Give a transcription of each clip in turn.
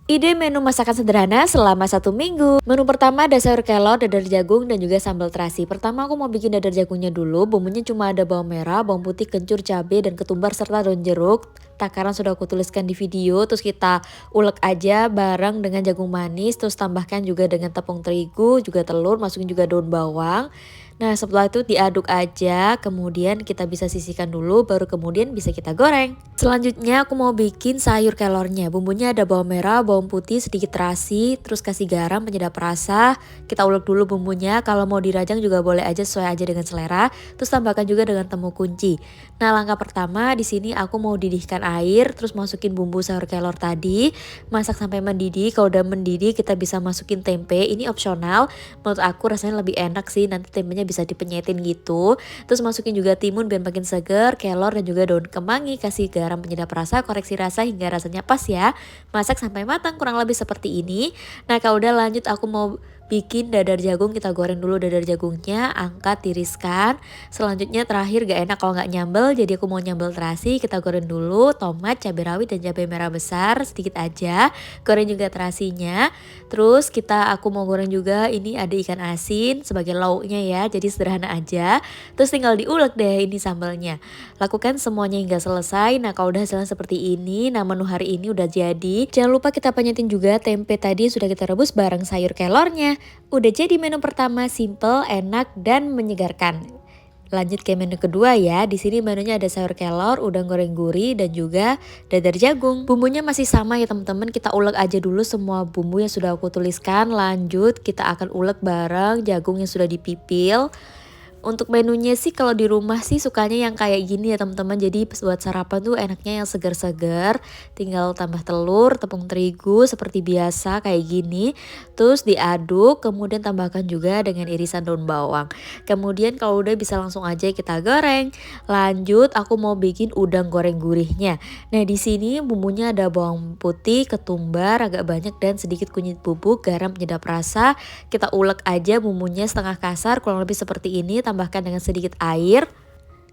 Ide menu masakan sederhana selama 1 minggu. Menu pertama ada sayur kelor, dadar jagung, dan juga sambal terasi. Pertama aku mau bikin dadar jagungnya dulu. Bumbunya cuma ada bawang merah, bawang putih, kencur, cabai, dan ketumbar serta daun jeruk. Takaran sudah aku tuliskan di video. Terus kita ulek aja bareng dengan jagung manis. Terus tambahkan juga dengan tepung terigu, juga telur, masukin juga daun bawang. Nah setelah itu diaduk aja, kemudian kita bisa sisihkan dulu, baru kemudian bisa kita goreng. Selanjutnya aku mau bikin sayur kelornya. Bumbunya ada bawang merah, bawang putih, sedikit terasi, terus kasih garam penyedap rasa. Kita ulek dulu bumbunya, kalau mau dirajang juga boleh aja, sesuai aja dengan selera. Terus tambahkan juga dengan temu kunci. Nah langkah pertama di sini aku mau didihkan air, terus masukin bumbu sayur kelor tadi. Masak sampai mendidih, kalau udah mendidih kita bisa masukin tempe, ini opsional. Menurut aku rasanya lebih enak sih, nanti tempenya bisa dipenyetin gitu. Terus masukin juga timun biar makin seger, kelor dan juga daun kemangi, kasih garam penyedap rasa, koreksi rasa hingga rasanya pas ya. Masak sampai matang kurang lebih seperti ini. Nah kalau udah lanjut aku mau bikin dadar jagung, kita goreng dulu dadar jagungnya, angkat tiriskan. Selanjutnya terakhir gak enak kalau nggak nyambel, jadi aku mau nyambel terasi, kita goreng dulu tomat, cabai rawit dan cabai merah besar sedikit aja. Goreng juga terasinya. Terus aku mau goreng juga, ini ada ikan asin sebagai lauknya ya, jadi sederhana aja. Terus tinggal diulek deh ini sambalnya. Lakukan semuanya hingga selesai. Nah kalau udah hasilnya seperti ini, nah menu hari ini udah jadi. Jangan lupa kita penyetin juga tempe tadi sudah kita rebus bareng sayur kelornya. Udah jadi menu pertama, simple, enak, dan menyegarkan. Lanjut ke menu kedua ya. Di sini menunya ada sayur kelor, udang goreng gurih, dan juga dadar jagung. Bumbunya masih sama ya teman-teman. Kita ulek aja dulu semua bumbu yang sudah aku tuliskan. Lanjut kita akan ulek bareng jagung yang sudah dipipil. Untuk menunya sih kalau di rumah sih sukanya yang kayak gini ya teman-teman. Jadi buat sarapan tuh enaknya yang segar-segar. Tinggal tambah telur, tepung terigu seperti biasa kayak gini. Terus diaduk, kemudian tambahkan juga dengan irisan daun bawang. Kemudian kalau udah bisa langsung aja kita goreng. Lanjut aku mau bikin udang goreng gurihnya. Nah di sini bumbunya ada bawang putih, ketumbar agak banyak dan sedikit kunyit bubuk, garam penyedap rasa. Kita ulek aja bumbunya setengah kasar kurang lebih seperti ini. Tambahkan dengan sedikit air.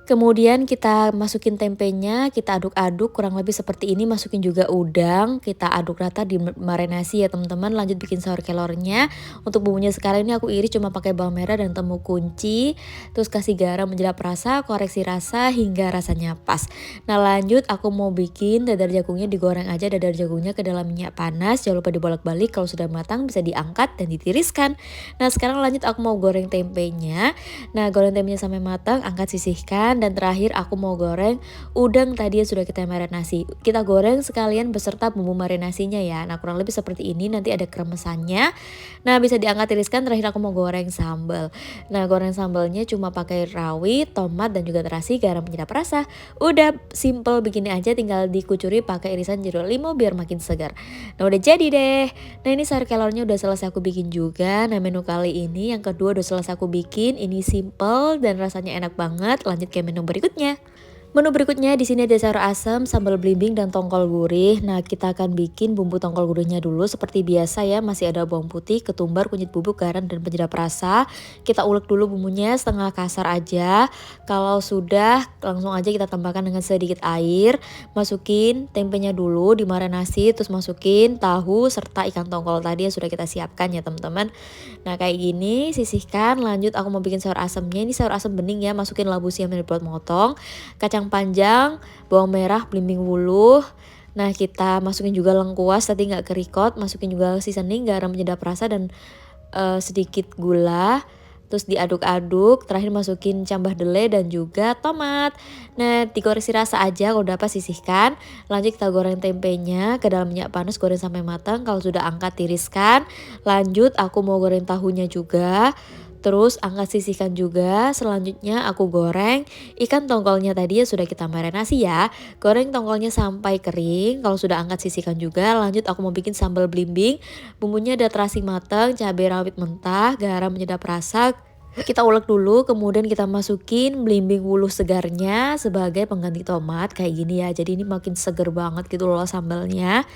Kemudian kita masukin tempenya, kita aduk-aduk kurang lebih seperti ini, masukin juga udang, kita aduk rata di marinasi ya teman-teman. Lanjut bikin sayur kelornya. Untuk bumbunya sekarang ini aku iris cuma pakai bawang merah dan temu kunci. Terus kasih garam penyedap rasa, koreksi rasa hingga rasanya pas. Nah lanjut aku mau bikin dadar jagungnya, digoreng aja dadar jagungnya ke dalam minyak panas. Jangan lupa dibolak-balik, kalau sudah matang bisa diangkat dan ditiriskan. Nah sekarang lanjut aku mau goreng tempenya. Nah goreng tempenya sampai matang, angkat sisihkan. Dan terakhir aku mau goreng udang tadi yang sudah kita marinasi. Kita goreng sekalian beserta bumbu marinasinya ya. Nah kurang lebih seperti ini, nanti ada kremesannya. Nah bisa diangkat tiriskan. Terakhir aku mau goreng sambal. Nah goreng sambalnya cuma pakai rawit, tomat dan juga terasi, garam penyedap rasa. Udah simple begini aja, tinggal dikucuri pakai irisan jeruk limau biar makin segar. Nah udah jadi deh. Nah ini sayur kelornya udah selesai aku bikin juga. Nah menu kali ini yang kedua udah selesai aku bikin. Ini simple dan rasanya enak banget. Lanjut ke menu berikutnya. Menu berikutnya di sini ada sayur asam, sambal belimbing dan tongkol gurih. Nah, kita akan bikin bumbu tongkol gurihnya dulu seperti biasa ya. Masih ada bawang putih, ketumbar, kunyit bubuk, garam dan penyedap rasa. Kita ulek dulu bumbunya setengah kasar aja. Kalau sudah, langsung aja kita tambahkan dengan sedikit air. Masukin tempenya dulu dimarinasi, terus masukin tahu serta ikan tongkol tadi yang sudah kita siapkan ya, teman-teman. Nah, kayak gini, sisihkan. Lanjut aku mau bikin sayur asamnya. Ini sayur asam bening ya, masukin labu siam yang dipotong-potong, kacang panjang, bawang merah, belimbing wuluh. Nah kita masukin juga lengkuas tadi nggak kerikot, masukin juga seasoning, garam penyedap rasa dan sedikit gula. Terus diaduk-aduk, terakhir masukin cambah dele dan juga tomat. Nah dikoreksi rasa aja, kalau udah pas sisihkan. Lanjut kita goreng tempenya ke dalam minyak panas, goreng sampai matang. Kalau sudah angkat tiriskan. Lanjut aku mau goreng tahunya juga. Terus angkat sisihkan juga. Selanjutnya aku goreng ikan tongkolnya tadi yang sudah kita marinasi ya. Goreng tongkolnya sampai kering. Kalau sudah angkat sisihkan juga. Lanjut aku mau bikin sambal belimbing. Bumbunya ada terasi matang, cabai rawit mentah, garam penyedap rasa. Kita ulek dulu, kemudian kita masukin belimbing wuluh segarnya sebagai pengganti tomat kayak gini ya. Jadi ini makin seger banget gitu loh sambalnya.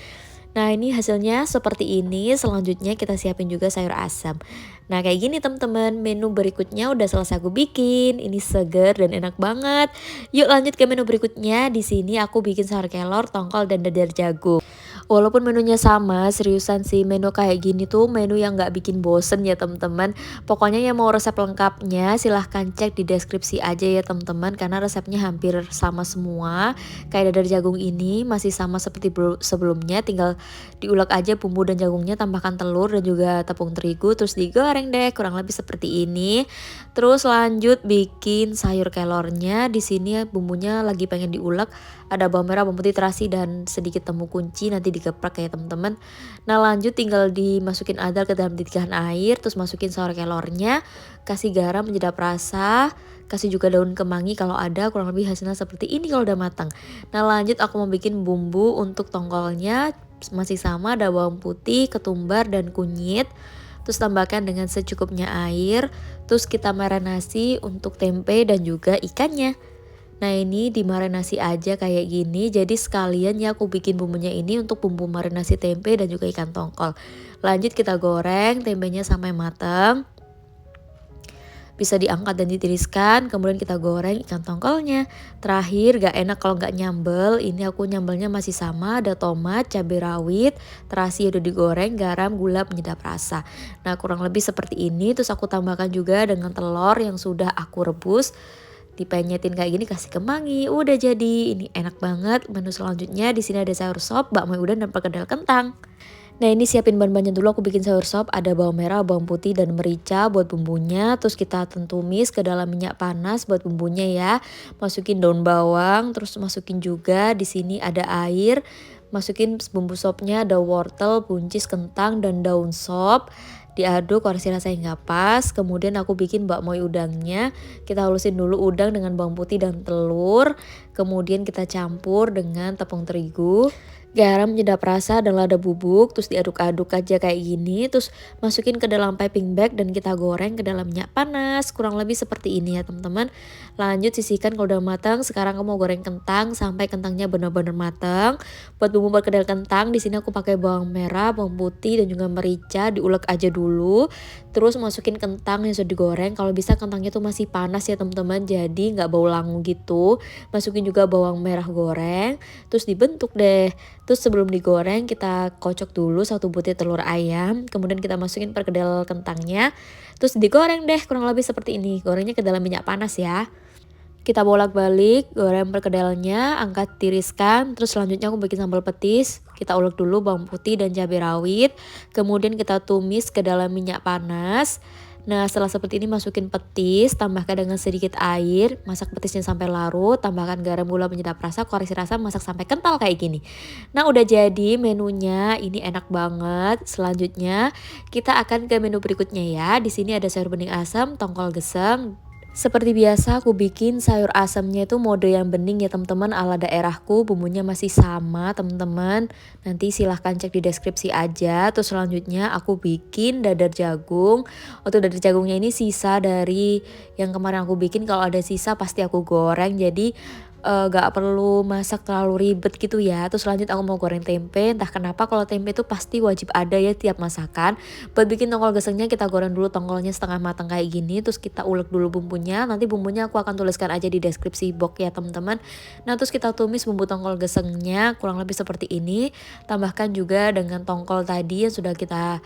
Nah ini hasilnya seperti ini. Selanjutnya kita siapin juga sayur asam. Nah kayak gini teman-teman, menu berikutnya udah selesai aku bikin. Ini seger dan enak banget. Yuk lanjut ke menu berikutnya. Di sini aku bikin sayur kelor, tongkol dan dadar jagung. Walaupun menunya sama, seriusan sih menu kayak gini tuh menu yang nggak bikin bosen ya teman-teman. Pokoknya yang mau resep lengkapnya silahkan cek di deskripsi aja ya teman-teman, karena resepnya hampir sama semua. Kayak dadar jagung ini masih sama seperti sebelumnya, tinggal diulek aja bumbu dan jagungnya, tambahkan telur dan juga tepung terigu, terus digoreng deh kurang lebih seperti ini. Terus lanjut bikin sayur kelornya. Di sini bumbunya lagi pengen diulek, ada bawang merah, bawang putih, terasi dan sedikit temu kunci, nanti digeprek ya teman-teman. Nah lanjut tinggal dimasukin adal ke dalam didihkan air, terus masukin sayur kelornya, kasih garam menyedap rasa, kasih juga daun kemangi kalau ada, kurang lebih hasilnya seperti ini kalau udah matang. Nah lanjut aku mau bikin bumbu untuk tongkolnya, masih sama ada bawang putih, ketumbar dan kunyit. Terus tambahkan dengan secukupnya air, terus kita marinasi untuk tempe dan juga ikannya. Nah ini dimarinasi aja kayak gini, jadi sekalian ya aku bikin bumbunya ini untuk bumbu marinasi tempe dan juga ikan tongkol. Lanjut kita goreng tempenya sampai matang. Bisa diangkat dan ditiriskan, kemudian kita goreng ikan tongkolnya. Terakhir gak enak kalau gak nyambel, ini aku nyambelnya masih sama, ada tomat, cabai rawit, terasi udah digoreng, garam, gula penyedap rasa. Nah kurang lebih seperti ini, terus aku tambahkan juga dengan telur yang sudah aku rebus. Dipenyetin kayak gini, kasih kemangi, udah jadi. Ini enak banget. Menu selanjutnya di sini ada sayur sop, bakmi udang dan perkedel kentang. Nah ini siapin bahan-bahannya dulu, aku bikin sayur sop, ada bawang merah, bawang putih dan merica buat bumbunya. Terus kita tumis ke dalam minyak panas buat bumbunya ya. Masukin daun bawang, terus masukin juga di sini ada air. Masukin bumbu sopnya, ada wortel, buncis, kentang dan daun sop. Diaduk koresi rasanya nggak pas. Kemudian aku bikin bakmoy udangnya. Kita halusin dulu udang dengan bawang putih dan telur. Kemudian kita campur dengan tepung terigu, garam penyedap rasa dan lada bubuk, terus diaduk-aduk aja kayak gini, terus masukin ke dalam piping bag dan kita goreng ke dalam minyak panas, kurang lebih seperti ini ya teman-teman. Lanjut sisihkan kalau udah matang. Sekarang aku mau goreng kentang sampai kentangnya benar-benar matang. Buat bumbu perkedel kentang di sini aku pakai bawang merah, bawang putih dan juga merica, diulek aja dulu. Terus masukin kentang yang sudah digoreng, kalau bisa kentangnya tuh masih panas ya teman-teman, jadi nggak bau langu gitu. Masukin juga bawang merah goreng, terus dibentuk deh. Terus sebelum digoreng kita kocok dulu 1 butir telur ayam, kemudian kita masukin perkedel kentangnya, terus digoreng deh kurang lebih seperti ini. Gorengnya ke dalam minyak panas ya. Kita bolak-balik, goreng perkedelnya, angkat tiriskan, terus selanjutnya aku bikin sambal petis. Kita ulek dulu bawang putih dan cabai rawit, kemudian kita tumis ke dalam minyak panas. Nah setelah seperti ini masukin petis, tambahkan dengan sedikit air, masak petisnya sampai larut, tambahkan garam, gula penyedap rasa, koresi rasa, masak sampai kental kayak gini. Nah udah jadi menunya, ini enak banget. Selanjutnya kita akan ke menu berikutnya ya. Di sini ada sayur bening asam, tongkol geseng. Seperti biasa aku bikin sayur asamnya itu mode yang bening ya teman-teman, ala daerahku. Bumbunya masih sama teman-teman, nanti silahkan cek di deskripsi aja. Terus selanjutnya aku bikin dadar jagung. Untuk dadar jagungnya ini sisa dari yang kemarin aku bikin, kalau ada sisa pasti aku goreng, jadi gak perlu masak terlalu ribet gitu ya. Terus lanjut aku mau goreng tempe. Entah kenapa kalau tempe itu pasti wajib ada ya tiap masakan. Buat bikin tongkol gesengnya kita goreng dulu tongkolnya setengah matang kayak gini, terus kita ulek dulu bumbunya. Nanti bumbunya aku akan tuliskan aja di deskripsi box ya teman-teman. Nah terus kita tumis bumbu tongkol gesengnya kurang lebih seperti ini. Tambahkan juga dengan tongkol tadi yang sudah kita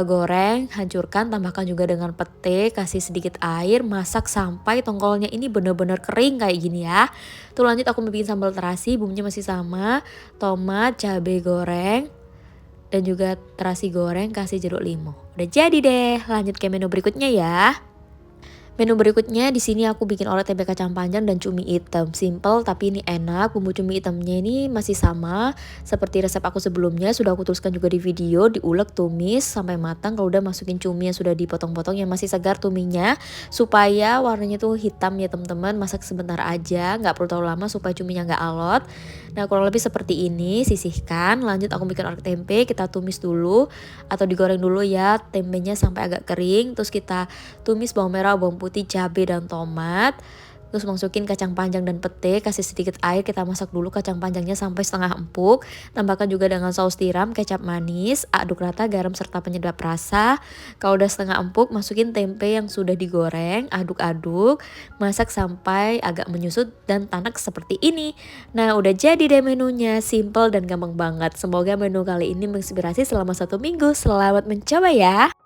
goreng, hancurkan, tambahkan juga dengan pete, kasih sedikit air, masak sampai tongkolnya ini benar-benar kering kayak gini ya. Tuh lanjut aku bikin sambal terasi, bumbunya masih sama, tomat, cabai goreng, dan juga terasi goreng, kasih jeruk limau. Udah jadi deh, lanjut ke menu berikutnya ya. Menu berikutnya di sini aku bikin olet tempe kacang panjang dan cumi hitam. Simple tapi ini enak. Bumbu cumi hitamnya ini masih sama seperti resep aku sebelumnya, sudah aku tuliskan juga di video. Diulek, tumis sampai matang. Kalau udah masukin cumi yang sudah dipotong-potong yang masih segar tuminya, supaya warnanya tuh hitam ya teman-teman. Masak sebentar aja, nggak perlu terlalu lama supaya cuminya nggak alot. Nah kurang lebih seperti ini, sisihkan. Lanjut aku bikin orek tempe, kita tumis dulu atau digoreng dulu ya tempenya sampai agak kering. Terus kita tumis bawang merah, bawang putih, cabai dan tomat. Terus masukin kacang panjang dan pete, kasih sedikit air, kita masak dulu kacang panjangnya sampai setengah empuk. Tambahkan juga dengan saus tiram, kecap manis, aduk rata garam serta penyedap rasa. Kalau udah setengah empuk, masukin tempe yang sudah digoreng, aduk-aduk, masak sampai agak menyusut dan tanak seperti ini. Nah, udah jadi deh menunya, simple dan gampang banget. Semoga menu kali ini menginspirasi selama 1 minggu. Selamat mencoba ya!